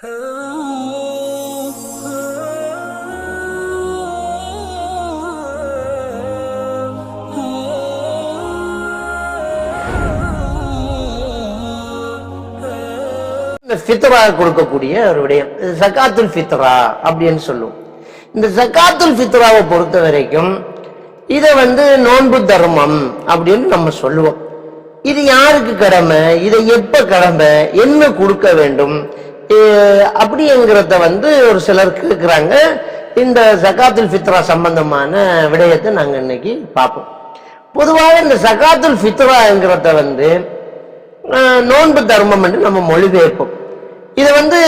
ஃபித்ரா கொடுக்கக்கூடிய ஒரு விடயம் ஜகாத்துல் ஃபித்ரா அப்படின்னு சொல்லுவோம். இந்த ஜகாத்துல் ஃபித்ராவை பொறுத்த வரைக்கும் இதை நோன்பு தர்மம் அப்படின்னு நம்ம சொல்லுவோம். இது யாருக்கு கடமை, இதை எப்ப கடமை, என்ன கொடுக்க வேண்டும் அப்படிங்கிறத ஒரு சிலர் கேட்கிறாங்க. இந்த ஜகாத்துல் ஃபித்ரா சம்பந்தமான விடயத்தை நாங்க இன்னைக்கு பார்ப்போம். பொதுவாக இந்த ஜகாத்துல் ஃபித்ராங்கிறத நோன்பு தர்மம் என்று நம்ம மொழிபெயர்ப்போம். இதை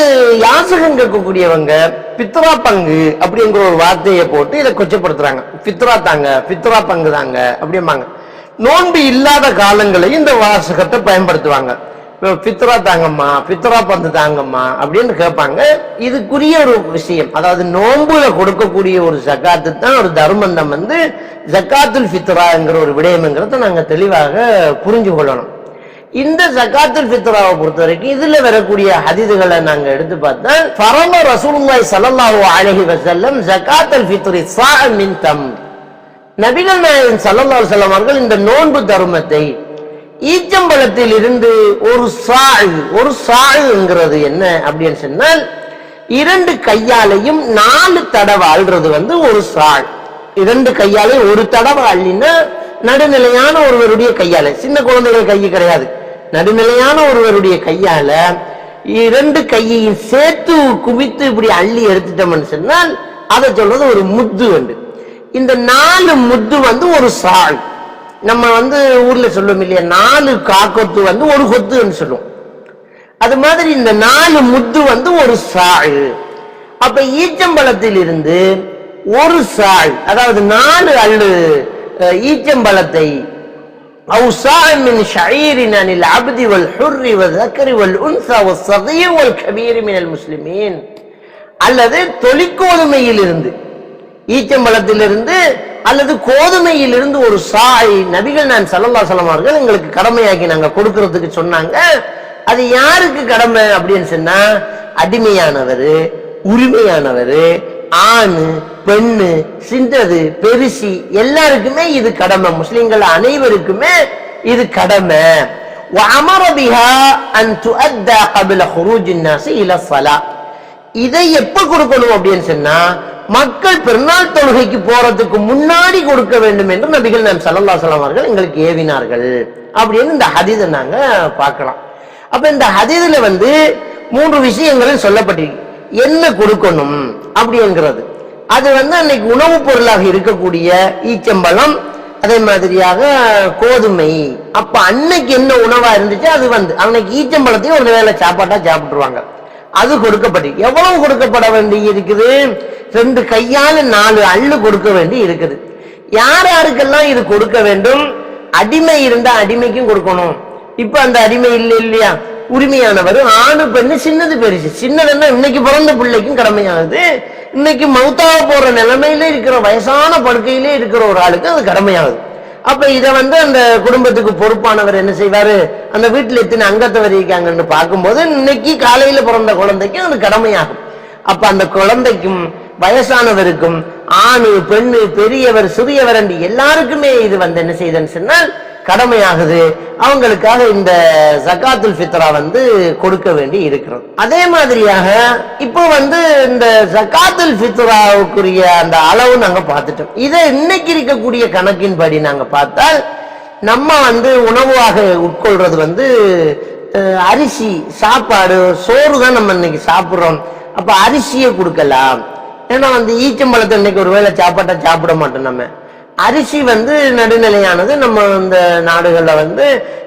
யாசகம் கேட்கக்கூடியவங்க பித்ரா பங்கு அப்படிங்கிற ஒரு வார்த்தையை போட்டு இதை கொச்சப்படுத்துறாங்க. பித்ரா தாங்க, பித்ரா பங்கு தாங்க அப்படிம்பாங்க. நோன்பு இல்லாத காலங்களையும் இந்த வாசகத்தை பயன்படுத்துவாங்க. பித்ரா தாங்கம்மா, பித்ரா பந்து தாங்கம்மா அப்படின்னு கேட்பாங்க. இதுக்குரிய ஒரு விஷயம், அதாவது நோன்புல கொடுக்கக்கூடிய ஒரு ஜக்காத்து தான் ஒரு தர்மந்தம் ஜக்காத்துல் ஃபித்ராங்கிற ஒரு விடயம்ங்கிறத நாங்க தெளிவாக புரிஞ்சு கொள்ளணும். இந்த ஜகாத்துல் ஃபித்ராவை பொறுத்த வரைக்கும் இதுல வரக்கூடிய ஹதீதுகளை நாங்க எடுத்து பார்த்தா, ஃபரம ரசூலுல்லாஹி ஸல்லல்லாஹு அலைஹி வஸல்லம் ஜகாத்துல் ஃபித்ரி ஸாஅ மின் தம்ர், நபிகள் நாயகம் ஸல்லல்லாஹு அலைஹி வஸல்லம் அவர்கள் இந்த நோன்பு தர்மத்தை ஈச்சம்பழத்தில் இருந்து ஒரு சாழ்ங்கிறது என்ன அப்படின்னு சொன்னால், 2 கையாலையும் 4 தடவை அள்ளுறது ஒரு சாழ். 2 கையாலையும் ஒரு தடவை அள்ளினா நடுநிலையான ஒருவருடைய கையால, சின்ன குழந்தைகள் கை கிடையாது, நடுநிலையான ஒருவருடைய கையால 2 கையையும் சேர்த்து குவித்து இப்படி அள்ளி எடுத்துட்டோம்னு சொன்னால் அதை சொல்றது ஒரு முத்து. இந்த 4 முத்து ஒரு சால். நம்ம ஊர்ல சொல்லுவோம் இல்லையா, 4 காக்கொத்து ஒரு கொத்துன்னு சொல்லுவோம். அது மாதிரி இந்த 4 முத்து ஒரு சால். அப்ப ஈச்சம்பழத்தில் இருந்து ஒரு சால், அதாவது 4 அள்ளு ஈச்சம்பழத்தை அல்லது தொழிற்கோதுமையிலிருந்து, ஈச்சம்பழத்திலிருந்து அல்லது கோதுமையிலிருந்து ஒரு சாய் நபிகள் நாயகம் ஸல்லல்லாஹு அலைஹி வஸல்லம் அவர்கள் எங்களுக்கு கடமையாக்கி நாங்க கொடுக்கறதுக்கு சொன்னாங்க. அது யாருக்கு கடமை அப்படின்னு சொன்னா, அடிமையானவர், உரிமையானவர், ஆணு பெண்ணு, சிந்தது பெருசி எல்லாருக்குமே இது கடமை. முஸ்லிம்கள் அனைவருக்குமே இது கடமை. இதை எப்ப கொடுக்கணும் அப்படின்னு சொன்னா, மக்கள் பெருநாள் தொழுகைக்கு போறதுக்கு முன்னாடி கொடுக்க வேண்டும் என்று நபிகள் நாயகம் ஸல்லல்லாஹு அலைஹி வஸல்லம் அவர்கள் எங்களுக்கு ஏவினார்கள் அப்படின்னு இந்த ஹதீஸை நாங்க பார்க்கலாம். அப்ப இந்த ஹதீஸ்ல 3 விஷயங்களும் சொல்லப்பட்டிருக்கு. என்ன கொடுக்கணும் அப்படிங்கிறது, அது அன்னைக்கு உணவுப் பொருளாக இருக்கக்கூடிய ஈச்சம்பழம், அதே மாதிரியாக கோதுமை. அப்ப அன்னைக்கு என்ன உணவா இருந்துச்சு அது அன்னைக்கு ஈச்சம்பழத்தையும் ஒரு வேளை சாப்பாட்டா சாப்பிட்டுருவாங்க. அது கொடுக்கப்பட்டு எவ்வளவு கொடுக்கப்பட வேண்டி இருக்குது, 2 கையால 4 அள்ளு கொடுக்க வேண்டி இருக்குது. யார் யாருக்கெல்லாம் இது கொடுக்க வேண்டும், அடிமை இருந்தா அடிமைக்கும் கொடுக்கணும். இப்ப அந்த அடிமை இல்லை இல்லையா, உரிமையானவர், ஆணு பெண்ணு, சின்னது பெருசு. சின்னதுன்னா இன்னைக்கு பிறந்த பிள்ளைக்கும் கடமையாகுது, இன்னைக்கு மௌத்தாக போற நிலைமையில இருக்கிற வயசான படுக்கையிலே இருக்கிற ஒரு ஆளுக்கு அது கடமையாகுது. அப்ப இதை அந்த குடும்பத்துக்கு பொறுப்பானவர் என்ன செய்வாரு, அந்த வீட்டுல எத்தனை அங்கத்தவர் இருக்காங்கன்னு பார்க்கும்போது இன்னைக்கு காலையில பிறந்த குழந்தைக்கும் அது கடமையாகும். அப்ப அந்த குழந்தைக்கும் வயசானவருக்கும் ஆணு பெண்ணு பெரியவர் சிறியவர் என்று எல்லாருக்குமே இது என்ன செய்யுதுன்னு சொன்னால் கடமையாகுது. அவங்களுக்காக இந்த ஜகாத்துல் ஃபித்ரா கொடுக்க வேண்டி இருக்கிறது. அதே மாதிரியாக இப்போ இந்த ஜகாத்துல் ஃபித்ராவுக்குரிய அந்த அளவு நாங்க பார்த்துட்டோம். இதை இன்னைக்கு இருக்கக்கூடிய கணக்கின்படி நாங்க பார்த்தால், நம்ம உணவாக உட்கொள்றது அரிசி சாப்பாடு சோறு தான் நம்ம இன்னைக்கு சாப்பிடுறோம். அப்ப அரிசியை கொடுக்கலாம். ஏன்னா ஈச்சம்பழத்தை இன்னைக்கு ஒரு வேளை சாப்பாட்டை சாப்பிட மாட்டோம். நம்ம அரிசி நடுநிலையானது. நம்ம இந்த நாடுகள்ல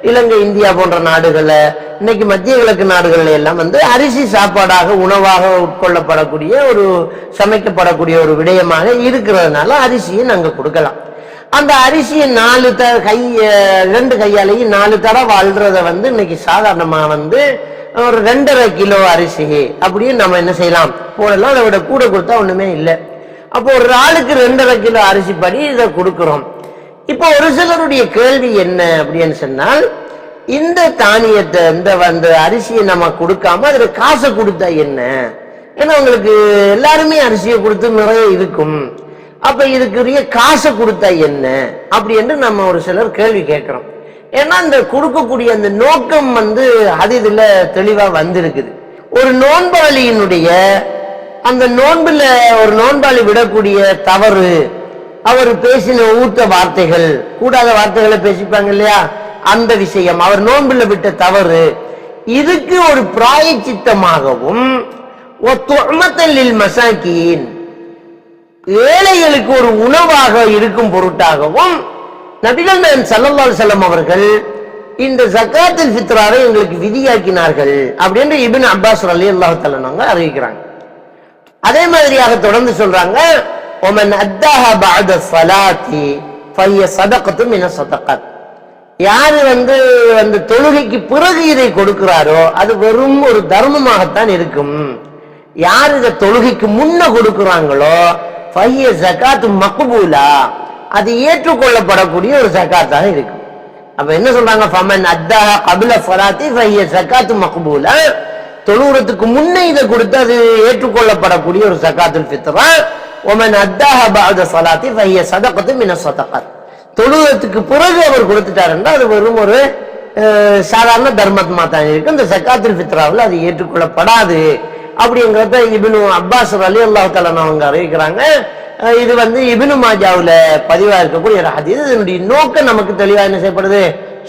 இலங்கை, இந்தியா போன்ற நாடுகள்ல, இன்னைக்கு மத்திய கிழக்கு நாடுகள்ல எல்லாம் அரிசி சாப்பாடாக உணவாக உட்கொள்ளப்படக்கூடிய ஒரு சமைக்கப்படக்கூடிய ஒரு விடயமாக இருக்கிறதுனால அரிசியை நாங்க கொடுக்கலாம். அந்த அரிசியை 2 கையாலையும் 4 தடவை வாழ்றத இன்னைக்கு சாதாரணமா ஒரு 2.5 கிலோ அரிசி அப்படின்னு நம்ம என்ன செய்யலாம் போடலாம். அதை விட கூட கொடுத்தா ஒண்ணுமே இல்லை. அப்போ ஒரு ஆளுக்கு 2.5 கிலோ அரிசி படி இதை கொடுக்கிறோம். இப்போ ஒரு சிலருடைய கேள்வி என்ன அப்படின்னு சொன்னால், இந்த தானியத்தை இந்த அரிசியை நம்ம கொடுக்காம அதுல காசை கொடுத்தா என்ன? ஏன்னா உங்களுக்கு எல்லாருமே அரிசியை கொடுத்து நிறைய இருக்கும், அப்ப இதுக்குரிய காசை கொடுத்தா என்ன அப்படி என்று நம்ம ஒரு சிலர் கேள்வி கேட்கிறோம். ஏன்னா இந்த கொடுக்கக்கூடிய அந்த நோக்கம் இதுல தெளிவா வந்திருக்குது. ஒரு நோன்பாளியினுடைய அந்த நோன்புல ஒரு நோன்பாளி விடக்கூடிய தவறு, அவர் பேசின ஊத்த வார்த்தைகள், கூடாத வார்த்தைகளை பேசிப்பாங்க இல்லையா, அந்த விஷயம், அவர் நோன்புல விட்ட தவறு, இதுக்கு ஒரு பிராயச்சித்தமாகவும் மசாக்கீன் ஏழைகளுக்கு ஒரு உணவாக இருக்கும் பொருட்டாகவும் நபிகள் நாயகம் ஸல்லல்லாஹு அலைஹி வஸல்லம் அவர்கள் இந்த ஜகாத்துல் ஃபித்ராவை எங்களுக்கு விதியாக்கினார்கள் அப்படின்னு இப்னு அப்பாஸ் ரலியல்லாஹு தஆலா அவங்க அறிவிக்கிறாங்க. அதே மாதிரியாக தொடர்ந்து சொல்றாங்க, ومن اداها بعد الصلاه فهي صدقه من الصدقات. யாரு தொழுகைக்கு பிறகு இதை கொடுக்கிறாரோ அது வெறும் ஒரு தர்மமாகத்தான் இருக்கும். யார் இதை தொழுகைக்கு முன்ன கொடுக்கிறாங்களோ ஃபஹிய ஜகாத்து மக்பூலா, அது ஏற்றுக்கொள்ளப்படக்கூடிய ஒரு ஜகாத்தாக இருக்கும். அப்ப என்ன சொல்றாங்க, ஃபமன் அத்தாஹ கப்ல ஸலாத்தி ஃபஹிய ஜகாத்து மக்பூலா, தொழுகிறதுக்கு முன்ன இதை கொடுத்து அது ஏற்றுக்கொள்ளப்படக்கூடிய ஒரு ஜகாத்துல் ஃபித்ரா. வமன் அத்தாஹ பஅத ஸலாத்தி ஃபஹிய ஸதகத்து மின ஸதகத், தொழுகிறதுக்கு பிறகு அவர் கொடுத்துட்டாருன்னா அது வெறும் ஒரு சாதாரண தர்மமா தான் இருக்கு. இந்த ஜகாத்துல் ஃபித்ராவில் அது ஏற்றுக்கொள்ளப்படாது அப்படிங்கிறத இப்னு அப்பாஸ் ரலியல்லாஹு தஆலா அவங்க அறிவிக்கிறாங்க. இது இப்னு மாஜாவுல பதிவா இருக்கக்கூடிய ஒரு ஹதீஸ். இதனுடைய நோக்கம் நமக்கு தெளிவா என்ன செய்யப்படுது,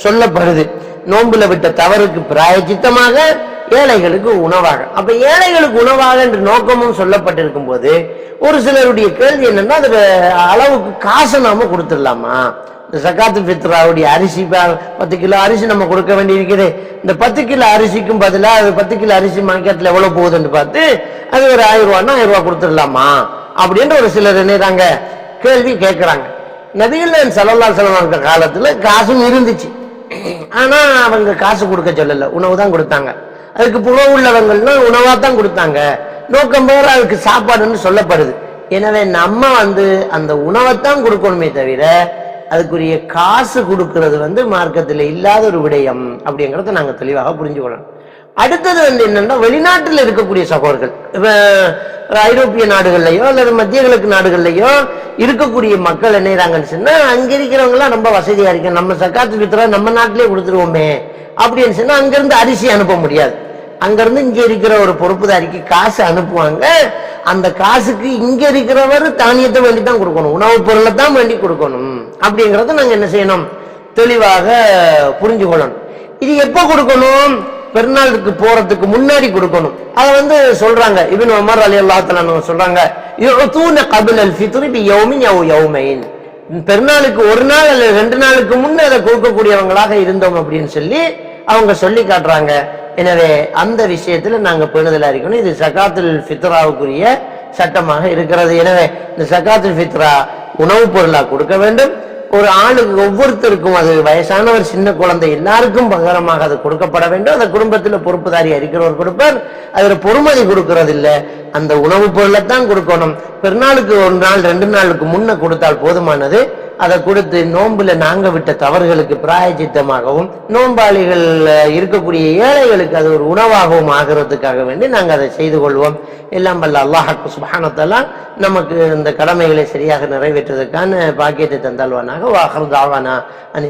சொல்லப்படுது. நோன்புல விட்ட தவறுக்கு பிராயச்சித்தமாக, ஏழைகளுக்கு உணவாக. அப்ப ஏழைகளுக்கு உணவாக என்ற நோக்கமும் சொல்லப்பட்டிருக்கும் போது ஒரு சிலருடைய கேள்வி என்னன்னா, அதுல அளவுக்கு காசை நாம கொடுத்துடலாமா? இந்த ஜகாத்துல் ஃபித்ராவுடைய அரிசி 10 கிலோ அரிசி நம்ம கொடுக்க வேண்டி இருக்குது. இந்த 10 கிலோ அரிசிக்கும் பதிலா அது 10 கிலோ அரிசி மார்க்கெட்ல எவ்வளவு போகுதுன்னு பார்த்து அது ஒரு 1000 ரூபான்னா 1000 ரூபாய் கொடுத்துடலாமா அப்படின்ற ஒரு சிலர் என்னறாங்க கேள்வி கேட்கிறாங்க. நபிகள் நாயகம் ஸல்லல்லாஹு அலைஹி வஸல்லம் காலத்துல காசும் இருந்துச்சு, ஆனா அவங்க காசு கொடுக்க சொல்லல, உணவு தான் கொடுத்தாங்க. அதுக்கு புகழ் உள்ளவங்கள்னா உணவா தான் கொடுத்தாங்க, நோக்கம் போற அதுக்கு சாப்பாடுன்னு சொல்லப்படுது. எனவே நம்ம அந்த உணவைத்தான் கொடுக்கணுமே தவிர அதுக்குரிய காசு கொடுக்கிறது மார்க்கத்தில் இல்லாத ஒரு விடயம் அப்படிங்கறத நாங்க தெளிவாக புரிஞ்சுக்கணும். அடுத்தது என்னன்னா, வெளிநாட்டில் இருக்கக்கூடிய சகோதரர்கள், ஐரோப்பிய நாடுகள்லயோ அல்லது மத்திய கிழக்கு நாடுகள்லயோ இருக்கக்கூடிய மக்கள் என்னறாங்கன்னு சொன்னா, அங்க இருக்கிறவங்க எல்லாம் ரொம்ப வசதியா இருக்கு, நம்ம ஜகாத்துல் ஃபித்ரா நம்ம நாட்டிலே கொடுத்துருவோமே அப்படின்னு சொன்னா அங்கிருந்து அரிசி அனுப்ப முடியாது. அங்கிருந்து இங்க இருக்கிற ஒரு பொறுப்புதாரிக்கு காசு அனுப்புவாங்க. அந்த காசுக்கு இங்க இருக்கிறவர் தானியத்தை வேண்டி தான் கொடுக்கணும், உணவுப் பொருளை தான் வேண்டி கொடுக்கணும் அப்படிங்கறத நாங்க என்ன செய்யணும், தெளிவாக புரிஞ்சு கொள்ளணும். இது எப்ப கொடுக்கணும், பெருநாளுக்கு போறதுக்கு முன்னாடி கொடுக்கணும். அதை சொல்றாங்க இப்னு உமர் ரலியல்லாஹு தஆலா சொல்றாங்க, யுதூன கப்ல அல் ஃபித்ரி பி யௌமின் அவ் யௌமைன், பெருநாளுக்கு ஒரு நாள் அல்லது 2 நாளுக்கு முன்ன அதை கொடுக்கக்கூடியவங்களாக இருந்தோம் அப்படின்னு சொல்லி அவங்க சொல்லி காட்டுறாங்க. எனவே அந்த விஷயத்துல நாங்க பேணுதலா இருக்கணும். இது ஜகாத்துல் ஃபித்ராவுக்குரிய சட்டமாக இருக்கிறது. எனவே இந்த ஜகாத்துல் ஃபித்ரா உணவுப் பொருளா கொடுக்க வேண்டும். ஒரு ஆளுக்கு ஒவ்வொருத்தருக்கும், அது வயசானவர் சின்ன குழந்தை எல்லாருக்கும் பகரமாக அது கொடுக்கப்பட வேண்டும். அந்த குடும்பத்தில் பொறுப்புதாரியா இருக்கிறவர் கொடுப்பார். அதுல பொறுமதி கொடுக்கறது இல்ல, அந்த உணவுப் பொருளைத்தான் கொடுக்கணும். பெருநாளுக்கு 1 நாள் 2 நாளுக்கு முன்ன கொடுத்தால் போதுமானது. அதை கொடுத்து நோன்புல நாங்க விட்ட தவறுகளுக்கு பிராயச்சித்தமாகவும், நோன்பாளிகள் இருக்கக்கூடிய ஏழைகளுக்கு அது ஒரு உணவாகவும் ஆகிறதுக்காக வேண்டி நாங்க அதை செய்து கொள்வோம். எல்லாம் வல்ல அல்லாஹ் சுப்ஹானஹு வ தஆலா நமக்கு இந்த கடமைகளை சரியாக நிறைவேற்றுவதற்கான பாக்கியத்தை தந்தல்வானாக. வாஹிரு தாவானா